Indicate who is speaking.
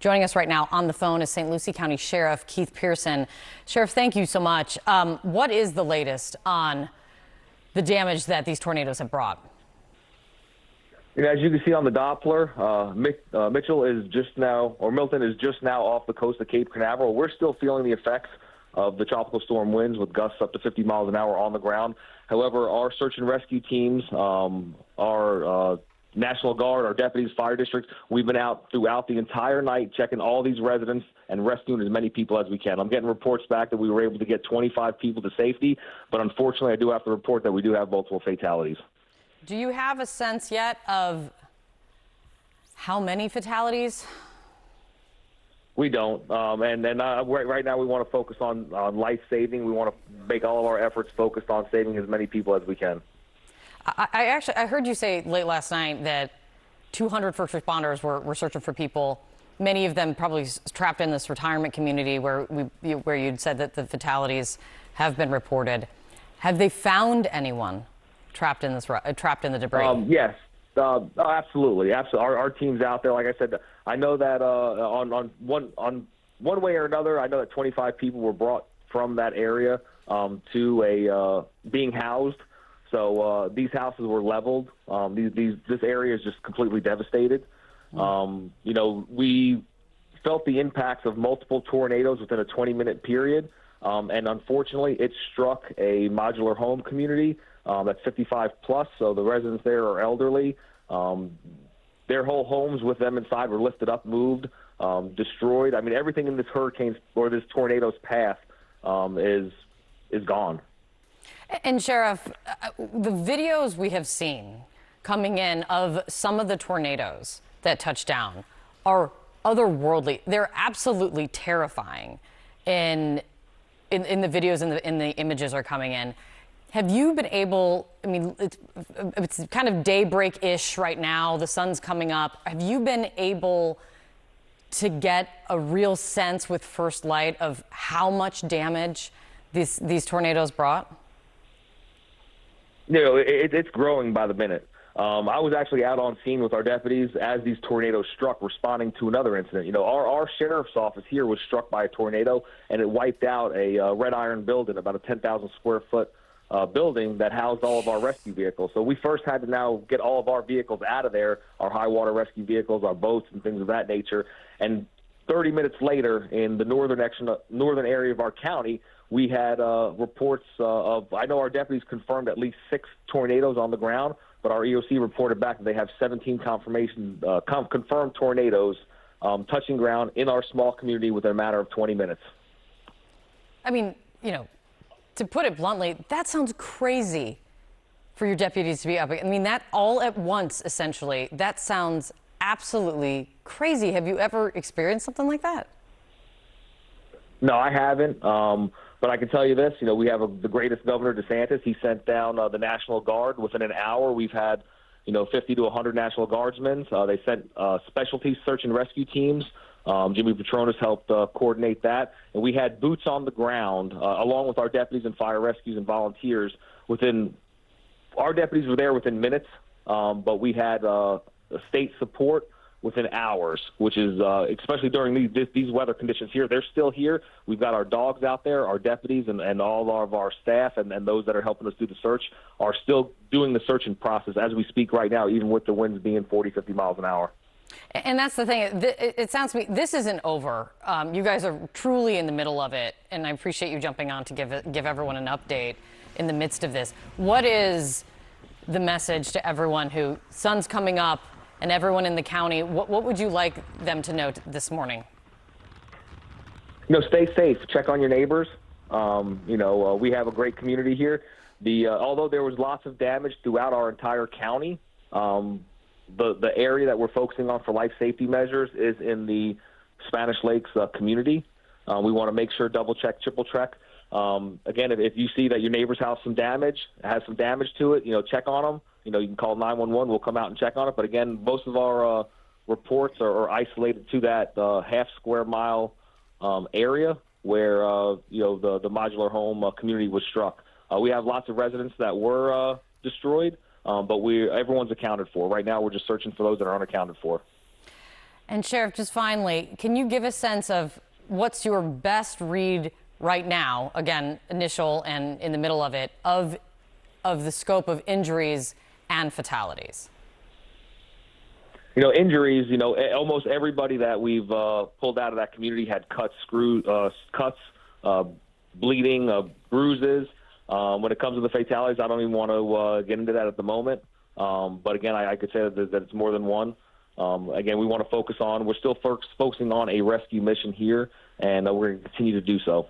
Speaker 1: Joining us right now on the phone is St. Lucie County Sheriff Keith Pearson. Sheriff, thank you so much. What is the latest on the damage that these tornadoes have brought?
Speaker 2: As you can see on the Doppler, Mitchell is just now, or Milton is just now off the coast of Cape Canaveral. We're still feeling the effects of the tropical storm winds with gusts up to 50 miles an hour on the ground. However, our search and rescue teams, our National Guard, our deputies, fire districts, we've been out throughout the entire night checking all these residents and rescuing as many people as we can. I'm getting reports back that we were able to get 25 people to safety, but unfortunately I do have to report that we do have multiple fatalities.
Speaker 1: Do you have a sense yet of how many fatalities?
Speaker 2: We don't, right now we want to focus on life saving. We want to make all of our efforts focused on saving as many people as we can.
Speaker 1: I heard you say late last night that 200 first responders were searching for people, many of them probably trapped in this retirement community where you'd said that the fatalities have been reported. Have they found anyone trapped in the debris?
Speaker 2: Yes, absolutely. Our team's out there. Like I said, I know that on one way or another, I know that 25 people were brought from that area to being housed. So these houses were leveled. This area is just completely devastated. We felt the impacts of multiple tornadoes within a 20-minute period, and unfortunately, it struck a modular home community that's 55 plus. So the residents there are elderly. Their whole homes with them inside were lifted up, moved, destroyed. I mean, everything in this hurricane's or this tornado's path is gone.
Speaker 1: And Sheriff, the videos we have seen coming in of some of the tornadoes that touch down are otherworldly. They're absolutely terrifying in the videos and the images are coming in. Have you been able, I mean, it's kind of daybreak-ish right now, the sun's coming up. Have you been able to get a real sense with first light of how much damage these tornadoes brought?
Speaker 2: It's growing by the minute. I was actually out on scene with our deputies as these tornadoes struck, responding to another incident. Our sheriff's office here was struck by a tornado, and it wiped out a red iron building, about a 10,000 square foot building that housed all of our rescue vehicles. So we first had to now get all of our vehicles out of there, our high water rescue vehicles, our boats, and things of that nature. And 30 minutes later, in the northern area of our county, we had reports I know our deputies confirmed at least 6 tornadoes on the ground, but our EOC reported back that they have 17 confirmed tornadoes touching ground in our small community within a matter of 20 minutes.
Speaker 1: I mean, to put it bluntly, that sounds crazy for your deputies to be up. I mean, that all at once, essentially, that sounds absolutely crazy. Have you ever experienced something like that?
Speaker 2: No, I haven't. But I can tell you this, we have the greatest governor, DeSantis. He sent down the National Guard. Within an hour, we've had, 50 to 100 National Guardsmen. They sent specialty search and rescue teams. Jimmy Petronas helped coordinate that. And we had boots on the ground, along with our deputies and fire rescues and volunteers. Our deputies were there within minutes, but we had state support within hours, which is, especially during these weather conditions here, they're still here. We've got our dogs out there, our deputies, and all of our staff and those that are helping us do the search are still doing the searching process as we speak right now, even with the winds being 40, 50 miles an hour.
Speaker 1: And that's the thing. It sounds to me, this isn't over. You guys are truly in the middle of it, and I appreciate you jumping on to give everyone an update in the midst of this. What is the message to everyone who, sun's coming up, and everyone in the county, what would you like them to know this morning?
Speaker 2: Stay safe. Check on your neighbors. We have a great community here. Although there was lots of damage throughout our entire county, the area that we're focusing on for life safety measures is in the Spanish Lakes community. We want to make sure, double check, triple check. Again, if you see that your neighbor's house has some damage to it, check on them. You can call 911. We'll come out and check on it. But again, most of our reports are isolated to that half square mile area where the modular home community was struck. We have lots of residents that were destroyed, but everyone's accounted for. Right now, we're just searching for those that are unaccounted for.
Speaker 1: And Sheriff, just finally, can you give a sense of what's your best read right now, again, initial and in the middle of it, of the scope of injuries and fatalities?
Speaker 2: Injuries, almost everybody that we've pulled out of that community had cuts, bleeding, bruises. When it comes to the fatalities, I don't even want to get into that at the moment. But again, I could say that it's more than one. Again, we want to we're still focusing on a rescue mission here, and we're going to continue to do so.